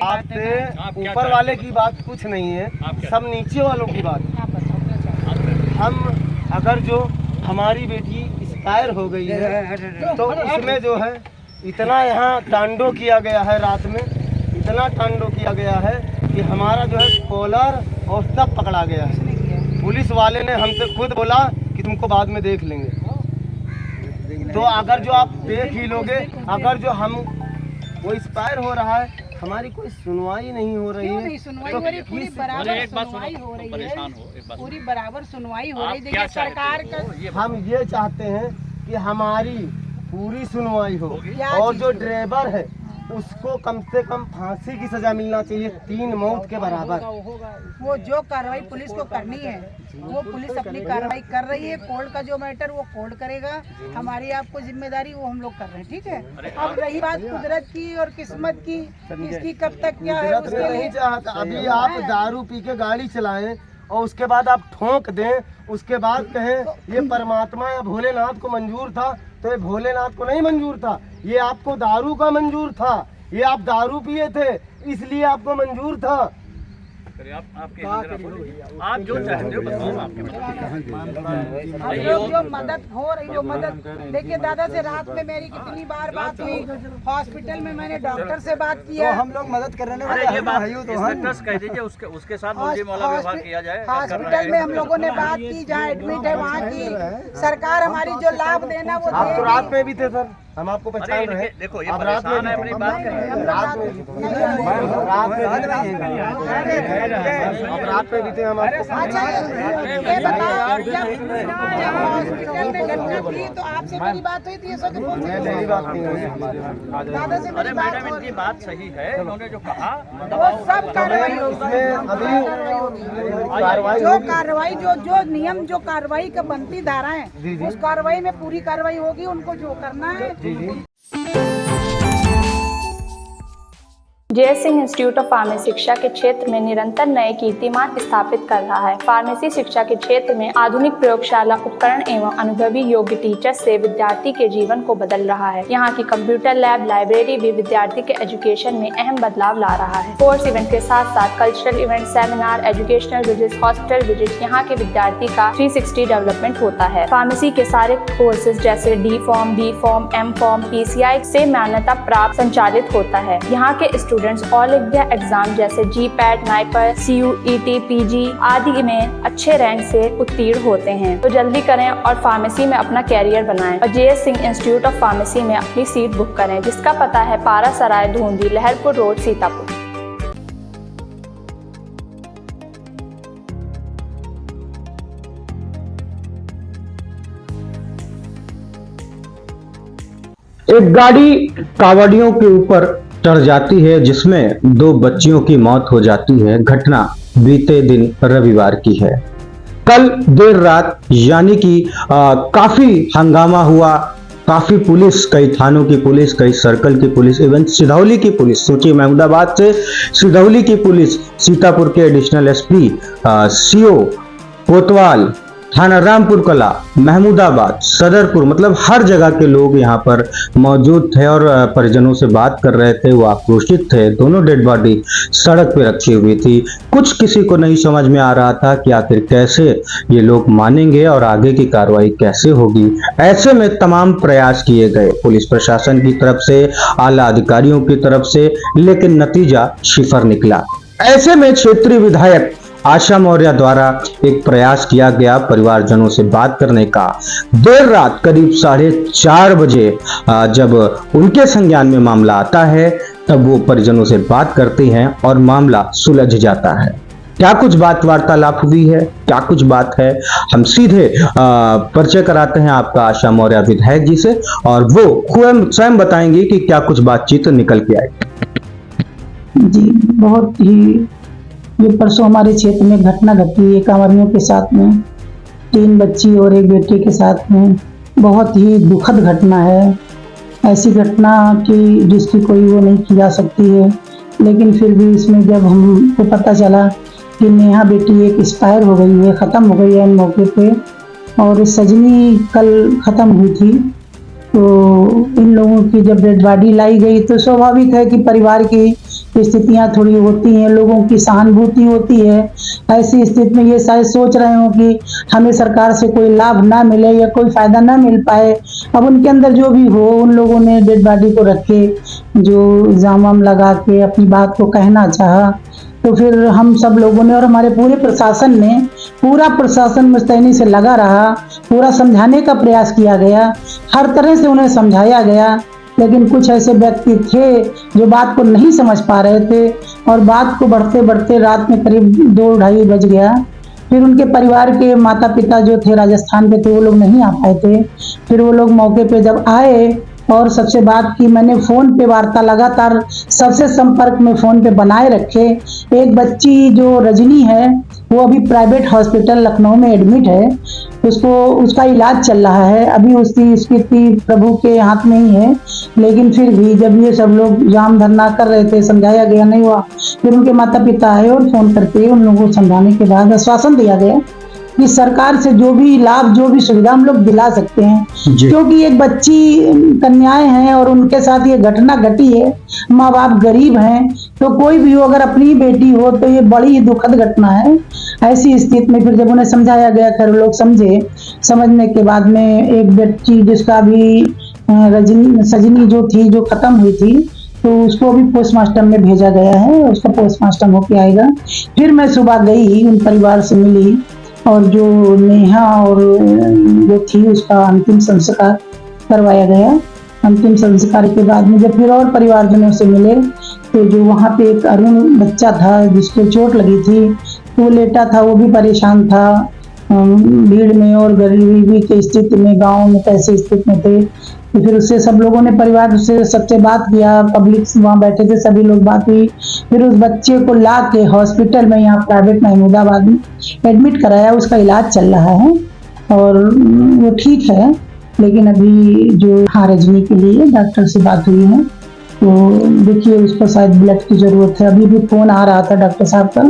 आपसे ऊपर वाले की बात कुछ नहीं है, सब नीचे वालों की बात है। हम अगर जो हमारी बेटी एक्सपायर हो गई है तो इसमें जो है इतना यहाँ तांडव किया गया है, रात में इतना तांडव किया गया है कि हमारा जो है कॉलर और सब पकड़ा गया है। पुलिस वाले ने हमसे खुद बोला कि तुमको बाद में देख लेंगे। तो अगर जो आप देख ही लोगे, अगर जो हम वो एक्सपायर हो रहा है, हमारी कोई सुनवाई नहीं हो रही है। सुनवाई हो रही है, पूरी बराबर सुनवाई हो रही है, पूरी बराबर सुनवाई हो रही है। देखिए सरकार का हम ये चाहते हैं कि हमारी पूरी सुनवाई हो और जो ड्राइवर है उसको कम से कम फांसी की सजा मिलना चाहिए, 3 मौत के बराबर। वो जो कार्रवाई पुलिस को करनी है वो पुलिस अपनी कार्रवाई कर रही है। कोर्ट का जो मैटर वो कोर्ट करेगा, हमारी आपको जिम्मेदारी वो हम लोग कर रहे हैं, ठीक है। अब रही बात कुदरत की और किस्मत की, इसकी कब तक क्या है उसके नहीं चाहता। अभी आप दारू पी के गाड़ी चलाएं और उसके बाद आप ठोक दें, उसके बाद कहें ये परमात्मा या भोलेनाथ को मंजूर था, तो ये भोलेनाथ को नहीं मंजूर था, ये आपको दारू का मंजूर था। ये आप दारू पिए थे इसलिए आपको मंजूर था। आप जो चाहते हो बताओ। हम लोग जो मदद हो रही हो मदद, देखिए दादा से रात में मेरी कितनी बार बात हुई, हॉस्पिटल में मैंने डॉक्टर से बात किया। तो हम लोग मदद कर रहे हैं, ये बात ट्रस्ट कह दीजिए, उसके साथ मुझे वाला व्यवहार किया जाए। हॉस्पिटल में हम लोगों ने बात की, जहाँ एडमिट है वहाँ की सरकार हमारी जो लाभ देना वो आप तो रात में भी थे सर, हम आपको पहचान रहे हैं। देखो ये परेशान है अपनी बात कर रहे हैं। रात में भी थे हम आपको। अच्छा ये बताओ, जब हॉस्पिटल में घटना थी तो आपसे मेरी बात हुई थी? ये सब मेरी बात नहीं हुई दादा से मेरी बात मैडम इनकी बात सही है, उन्होंने जो कहा वो सब कार्रवाई जो कार्रवाई जो नियम जो कार्रवाई का बनती धाराएं, उस कार्रवाई में पूरी कार्रवाई होगी। उनको जो करना है। JS. Singh institute of pharmacy शिक्षा के क्षेत्र में निरंतर नए कीर्तिमान स्थापित कर रहा है। फार्मेसी शिक्षा के क्षेत्र में आधुनिक प्रयोगशाला उपकरण एवं अनुभवी योग्य टीचर से विद्यार्थी के जीवन को बदल रहा है। यहाँ की कंप्यूटर लैब लाइब्रेरी भी विद्यार्थी के एजुकेशन में अहम बदलाव ला रहा है। कोर्स इवेंट के साथ साथ cultural event, seminar, educational visit, hospital visit, यहाँ के विद्यार्थी का 360 डेवलपमेंट होता है। फार्मेसी के सारे कोर्सेज जैसे D form, B form, M form, PCI से मान्यता प्राप्त संचालित होता है। यहाँ के स्टूडेंट्स ऑल इंडिया एग्जाम जैसे GPAT, नाइपर, CUET, PG आदि में अच्छे रैंक से उत्तीर्ण होते हैं। तो जल्दी करें और फार्मेसी में अपना कैरियर बनाएं और JS. Singh institute of pharmacy में अपनी सीट बुक करें, जिसका पता है पारासराय, धूंधी, लहरपुर रोड, सीतापुर। एक गाड़ी कावड़ियों के ऊपर चढ़ जाती है जिसमें 2 बच्चियों की मौत हो जाती है। घटना बीते दिन रविवार की है। कल देर रात यानी कि काफी हंगामा हुआ। काफी पुलिस, कई थानों की पुलिस, कई सर्कल की पुलिस, इवन सिधौली की पुलिस, सोचिए महमूदाबाद से सिधौली की पुलिस, सीतापुर के एडिशनल SP, CO, कोतवाल, थाना रामपुर कला, महमूदाबाद, सदरपुर, मतलब हर जगह के लोग यहाँ पर मौजूद थे और परिजनों से बात कर रहे थे। वो आक्रोशित थे। दोनों डेड बॉडी सड़क पे रखी हुई थी। कुछ किसी को नहीं समझ में आ रहा था कि आखिर कैसे ये लोग मानेंगे और आगे की कार्रवाई कैसे होगी। ऐसे में तमाम प्रयास किए गए पुलिस प्रशासन की तरफ से, आला अधिकारियों की तरफ से, लेकिन नतीजा सिफर निकला। ऐसे में क्षेत्रीय विधायक आशा मौर्य द्वारा एक प्रयास किया गया परिवारजनों से बात करने का। देर रात करीब 4:30 बजे जब उनके संज्ञान में मामला आता है, तब वो परिजनों से बात करते हैं और मामला सुलझ जाता है। क्या कुछ बात वार्तालाप हुई है, क्या कुछ बात है, हम सीधे परिचय कराते हैं आपका आशा मौर्य विधायक जी से और वो स्वयं बताएंगे कि क्या कुछ बातचीत निकल के आई। जी, बहुत ही ये परसों हमारे क्षेत्र में घटना घटी है कांवरियों के साथ में, 3 बच्ची और 1 बेटे के साथ में। बहुत ही दुखद घटना है। ऐसी घटना की जिसकी कोई वो नहीं की जा सकती है, लेकिन फिर भी इसमें जब हमको पता चला कि नेहा बेटी एक एक्सपायर हो गई है, ख़त्म हो गई है इन मौके पे, और सजनी कल ख़त्म हुई थी, तो इन लोगों की जब डेड बॉडी लाई गई तो स्वाभाविक है कि परिवार की स्थितियां थोड़ी होती हैं, लोगों की सहानुभूति होती है। ऐसी स्थिति में ये शायद सोच रहे हो कि हमें सरकार से कोई लाभ ना मिले या कोई फायदा ना मिल पाए। अब उनके अंदर जो भी हो, उन लोगों ने डेड बॉडी को रख के जो इल्जाम वाम लगा के अपनी बात को कहना चाहा, तो फिर हम सब लोगों ने और हमारे पूरे प्रशासन ने, पूरा प्रशासन मुस्तैदी से लगा रहा, पूरा समझाने का प्रयास किया गया, हर तरह से उन्हें समझाया गया। लेकिन कुछ ऐसे व्यक्ति थे जो बात को नहीं समझ पा रहे थे और बात को बढ़ते बढ़ते रात में करीब 2-2:30 बज गया। फिर उनके परिवार के माता पिता जो थे राजस्थान के थे, वो लोग नहीं आ पाए थे। फिर वो लोग मौके पे जब आए और सबसे बात की, मैंने फ़ोन पे वार्ता लगातार सबसे संपर्क में फ़ोन पे बनाए रखे। एक बच्ची जो रजनी है, वो अभी प्राइवेट हॉस्पिटल लखनऊ में एडमिट है, उसका इलाज चल रहा है। अभी उसकी स्थिति प्रभु के हाथ में ही है। लेकिन फिर भी जब ये सब लोग जाम धरना कर रहे थे, समझाया गया, नहीं हुआ। फिर उनके माता पिता आए और फ़ोन करके उन लोगों को समझाने के बाद आश्वासन दिया गया कि सरकार से जो भी लाभ, जो भी सुविधा हम लोग दिला सकते हैं, क्योंकि एक बच्ची कन्याएं हैं और उनके साथ ये घटना घटी है। माँ बाप गरीब हैं, तो कोई भी हो, अगर अपनी बेटी हो तो ये बड़ी ही दुखद घटना है। ऐसी स्थिति में फिर जब उन्हें समझाया गया, खैर लोग समझे। समझने के बाद में एक बच्ची जिसका भी सजनी जो थी, जो खत्म हुई थी, तो उसको भी पोस्टमार्टम में भेजा गया है। उसका पोस्टमार्टम होके आएगा। फिर मैं सुबह गई, उन परिवार से मिली और जो नेहा और जो थी उसका अंतिम संस्कार करवाया गया। अंतिम संस्कार के बाद में जब फिर और परिवारजनों से मिले, तो जो वहाँ पे एक अरुण बच्चा था जिसको चोट लगी थी, वो लेटा था, वो भी परेशान था भीड़ में और गरीबी की स्थिति में, गांव में कैसे स्थिति में थे। तो फिर उससे सब लोगों ने, परिवार से सबसे बात किया, पब्लिक वहाँ बैठे थे, सभी लोग बात हुई। फिर उस बच्चे को ला के हॉस्पिटल में, यहाँ प्राइवेट महमूदाबाद में एडमिट कराया। उसका इलाज चल रहा है और वो ठीक है। लेकिन अभी जो रजनी के लिए डॉक्टर से बात हुई है, तो देखिए उसको शायद ब्लड की ज़रूरत है। अभी भी फ़ोन आ रहा था डॉक्टर साहब का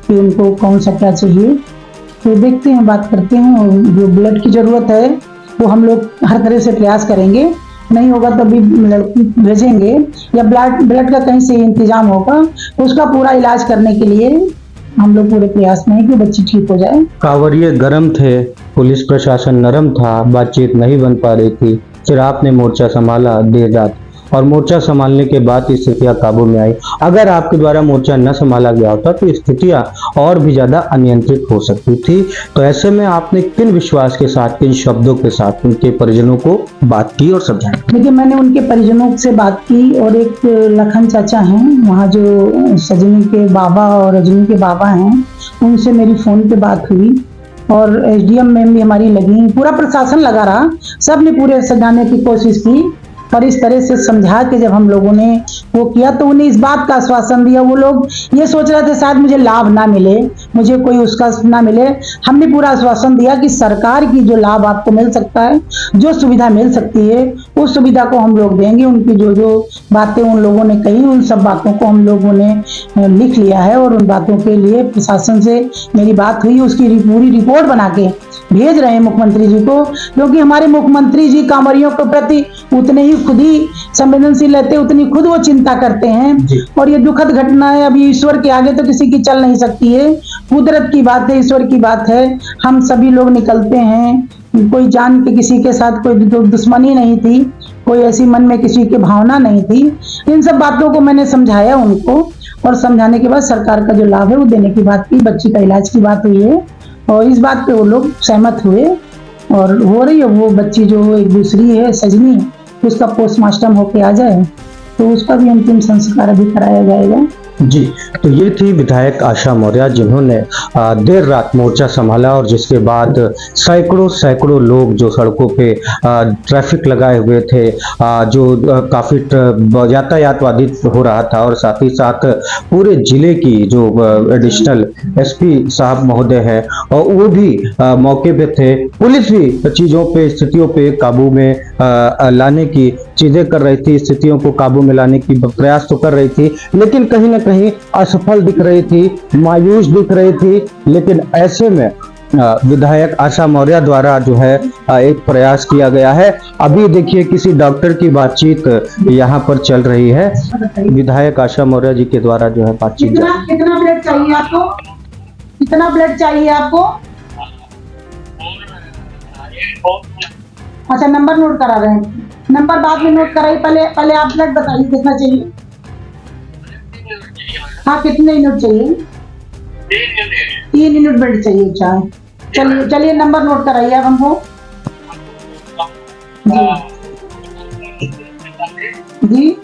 कि उनको कौन सा क्या चाहिए, तो देखते हैं, बात करते हैं। और जो ब्लड की ज़रूरत है वो हम लोग हर तरह से प्रयास करेंगे। नहीं होगा तो अभी लड़की भेजेंगे या ब्लड का कहीं से इंतजाम होगा, उसका पूरा इलाज करने के लिए हम लोग पूरे प्रयास में हैं कि बच्ची ठीक हो जाए। कांवरिये गरम थे, पुलिस प्रशासन नरम था, बातचीत नहीं बन पा रही थी। फिर आपने मोर्चा संभाला देर रात, और मोर्चा संभालने के बाद स्थितियां काबू में आई। अगर आपके द्वारा मोर्चा न संभाला गया होता तो स्थितियां और भी ज्यादा अनियंत्रित हो सकती थी। तो ऐसे में आपने किन विश्वास के साथ, किन शब्दों के साथ उनके परिजनों को बात की और समझाया? देखिए, मैंने उनके परिजनों से बात की और एक लखन चाचा हैं, वहाँ जो सजनी के बाबा और रजनी के बाबा हैं, उनसे मेरी फोन पे बात हुई। और एसडीएम मैम भी हमारी लगी, पूरा प्रशासन लगा रहा, सब ने पूरे समझाने की कोशिश की। और इस तरह से समझा के जब हम लोगों ने वो किया, तो उन्हें इस बात का आश्वासन दिया। वो लोग ये सोच रहे थे शायद मुझे लाभ ना मिले, मुझे कोई उसका ना मिले। हमने पूरा आश्वासन दिया कि सरकार की जो लाभ आपको मिल सकता है, जो सुविधा मिल सकती है, उस सुविधा को हम लोग देंगे। उनकी जो जो बातें उन लोगों ने कही, उन सब बातों को हम लोगों ने लिख लिया है और उन बातों के लिए प्रशासन से मेरी बात हुई। उसकी पूरी रिपोर्ट बना के भेज रहे हैं मुख्यमंत्री जी को, क्योंकि हमारे मुख्यमंत्री जी कांवरियों के प्रति उतने ही खुद ही संवेदनशील रहते, उतनी खुद वो चिंता करते हैं। और ये दुखद घटना है, अभी ईश्वर के आगे तो किसी की चल नहीं सकती है। कुदरत की बात है, ईश्वर की बात है। हम सभी लोग निकलते हैं, कोई जान के किसी के साथ कोई दुश्मनी नहीं थी, कोई ऐसी मन में किसी की भावना नहीं थी। इन सब बातों को मैंने समझाया उनको, और समझाने के बाद सरकार का जो लाभ है वो देने की बात की, बच्ची का इलाज की बात हुई है। और इस बात पे वो लोग सहमत हुए और हो रही है। वो बच्ची जो एक दूसरी है सजनी, उसका पोस्टमार्टम होके आ जाए तो उसका भी अंतिम संस्कार अभी कराया जाएगा। जी, तो ये थी विधायक आशा मौर्य, जिन्होंने देर रात मोर्चा संभाला और जिसके बाद सैकड़ों लोग जो सड़कों पे ट्रैफिक लगाए हुए थे, जो काफ़ी यातायात बाधित हो रहा था, और साथ ही साथ पूरे जिले की जो एडिशनल एसपी साहब महोदय हैं, और वो भी मौके पे थे। पुलिस भी चीज़ों पे, स्थितियों पे काबू में लाने की चीज़ें कर रही थी, स्थितियों को काबू में लाने की प्रयास तो कर रही थी, लेकिन कहीं ना कहीं असफल दिख रही थी, मायूस दिख रही थी। लेकिन ऐसे में विधायक आशा मौर्य द्वारा जो है एक प्रयास किया गया है। अभी देखिए किसी डॉक्टर की बातचीत यहाँ पर चल रही है। विधायक आशा मौर्य जी के द्वारा जो है बातचीत कितना ब्लड चाहिए आपको? कितना ब्लड चाहिए आपको? अच्छा, नंबर नोट करा रहे हैं। नंबर बाद में नोट कराइए, पहले आप ब्लड बताइए कितना चाहिए। हाँ, कितने यूनिट चाहिए? 3 यूनिट ब्लड चाहिए। अच्छा, चलिए नंबर नोट कराइए आप हमको। जी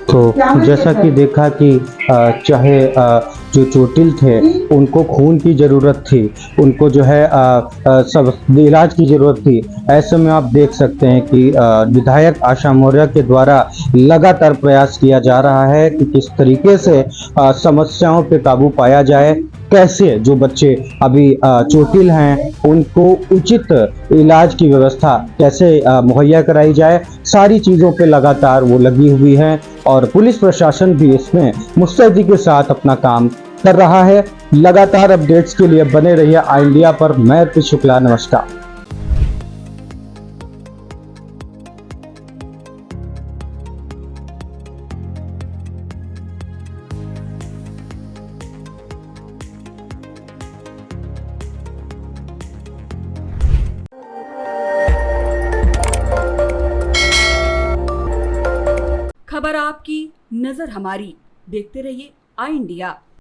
तो जैसा कि देखा कि चाहे जो चोटिल थे उनको खून की ज़रूरत थी, उनको जो है सब इलाज की ज़रूरत थी। ऐसे में आप देख सकते हैं कि विधायक आशा मौर्य के द्वारा लगातार प्रयास किया जा रहा है कि किस तरीके से समस्याओं पे काबू पाया जाए, कैसे जो बच्चे अभी चोटिल हैं उनको उचित इलाज की व्यवस्था कैसे मुहैया कराई जाए, सारी चीज़ों पे लगातार वो लगी हुई हैं और पुलिस प्रशासन भी इसमें मुस्तैदी के साथ अपना काम कर रहा है। लगातार अपडेट्स के लिए बने रहिए आई इंडिया पर। मैं अर्पित शुक्ला, नमस्कार। खबर आपकी, नजर हमारी। देखते रहिए आई इंडिया।